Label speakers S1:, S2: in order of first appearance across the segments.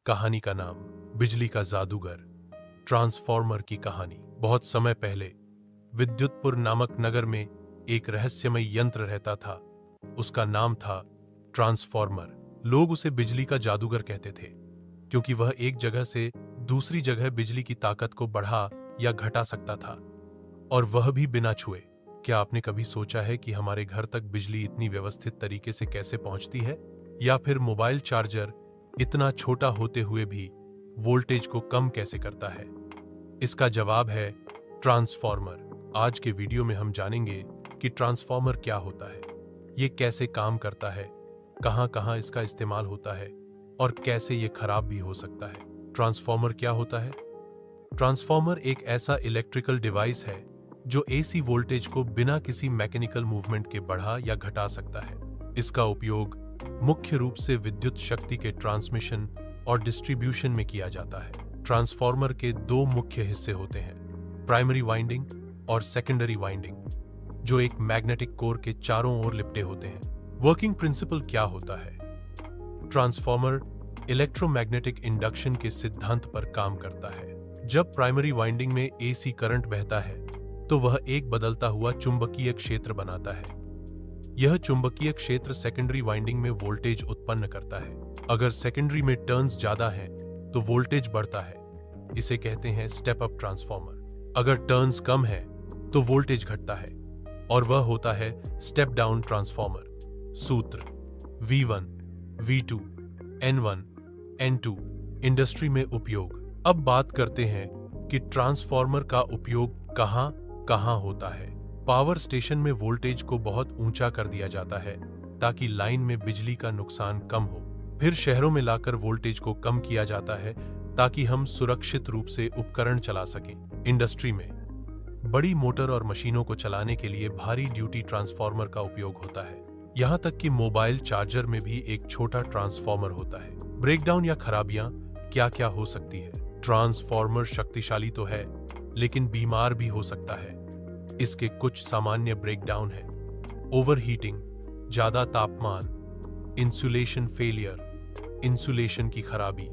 S1: कहानी का नाम बिजली का जादूगर, ट्रांसफॉर्मर की कहानी। बहुत समय पहले विद्युतपुर नामक नगर में एक रहस्यमय यंत्र रहता था। उसका नाम था ट्रांसफॉर्मर। लोग उसे बिजली का जादूगर कहते थे क्योंकि वह एक जगह से दूसरी जगह बिजली की ताकत को बढ़ा या घटा सकता था, और वह भी बिना छुए। क्या आपने कभी सोचा है कि हमारे घर तक बिजली इतनी व्यवस्थित तरीके से कैसे पहुंचती है? या फिर मोबाइल चार्जर इतना छोटा होते हुए भी वोल्टेज को कम कैसे करता है? इसका जवाब है ट्रांसफॉर्मर। आज के वीडियो में हम जानेंगे कि ट्रांसफॉर्मर क्या होता है, ये कैसे काम करता है, कहां-कहां इसका इस्तेमाल होता है और कैसे ये खराब भी हो सकता है। ट्रांसफॉर्मर क्या होता है? ट्रांसफॉर्मर एक ऐसा इलेक्ट्रिकल डिवाइस है जो एसी वोल्टेज को बिना किसी मैकेनिकल मूवमेंट के बढ़ा या घटा सकता है। इसका उपयोग मुख्य रूप से विद्युत शक्ति के ट्रांसमिशन और डिस्ट्रीब्यूशन में किया जाता है। ट्रांसफॉर्मर के दो मुख्य हिस्से होते हैं, प्राइमरी वाइंडिंग और सेकेंडरी वाइंडिंग, जो एक मैग्नेटिक कोर के चारों ओर लिपटे होते हैं। वर्किंग प्रिंसिपल क्या होता है? ट्रांसफॉर्मर इलेक्ट्रोमैग्नेटिक इंडक्शन के सिद्धांत पर काम करता है। जब प्राइमरी वाइंडिंग में एसी करंट बहता है तो वह एक बदलता हुआ चुंबकीय क्षेत्र बनाता है। यह चुंबकीय क्षेत्र सेकेंडरी वाइंडिंग में वोल्टेज उत्पन्न करता है। अगर सेकेंडरी में टर्न्स ज्यादा हैं तो वोल्टेज बढ़ता है, इसे कहते हैं स्टेप अप ट्रांसफॉर्मर। अगर टर्न्स कम है तो वोल्टेज घटता है और वह होता है स्टेप डाउन ट्रांसफॉर्मर। सूत्र V1, V2, N1, N2। Industry में उपयोग। अब बात करते हैं कि ट्रांसफॉर्मर का उपयोग कहां कहां होता है। पावर स्टेशन में वोल्टेज को बहुत ऊंचा कर दिया जाता है ताकि लाइन में बिजली का नुकसान कम हो। फिर शहरों में लाकर वोल्टेज को कम किया जाता है ताकि हम सुरक्षित रूप से उपकरण चला सकें। इंडस्ट्री में बड़ी मोटर और मशीनों को चलाने के लिए भारी ड्यूटी ट्रांसफॉर्मर का उपयोग होता है। यहां तक कि मोबाइल चार्जर में भी एक छोटा ट्रांसफॉर्मर होता है। ब्रेकडाउन या खराबियां क्या क्या हो सकती है? ट्रांसफॉर्मर शक्तिशाली तो है लेकिन बीमार भी हो सकता है। इसके कुछ सामान्य ब्रेकडाउन हैं: ओवरहीटिंग, ज्यादा तापमान, इंसुलेशन फेलियर, इंसुलेशन की खराबी,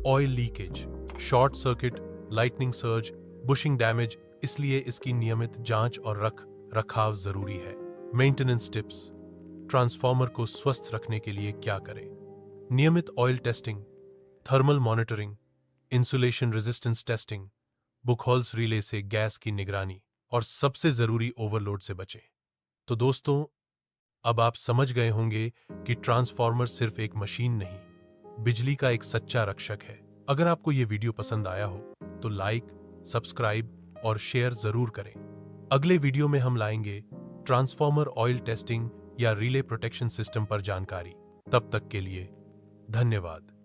S1: oil leakage, short circuit, lightning surge, bushing damage. इसलिए इसकी नियमित जांच और रखाव जरूरी है। मेंटेनेंस टिप्स: ट्रांसफॉर्मर को स्वस्थ रखने के लिए क्या करें? नियमित oil testing, thermal monitoring, insulation resistance testing, Buchholz relay से गैस की निगरानी, और सबसे जरूरी ओवरलोड से बचें। तो दोस्तों, अब आप समझ गए होंगे कि ट्रांसफॉर्मर सिर्फ एक मशीन नहीं, बिजली का एक सच्चा रक्षक है। अगर आपको यह वीडियो पसंद आया हो तो लाइक, सब्सक्राइब और शेयर जरूर करें। अगले वीडियो में हम लाएंगे ट्रांसफॉर्मर ऑयल टेस्टिंग या रिले प्रोटेक्शन सिस्टम पर जानकारी। तब तक के लिए धन्यवाद।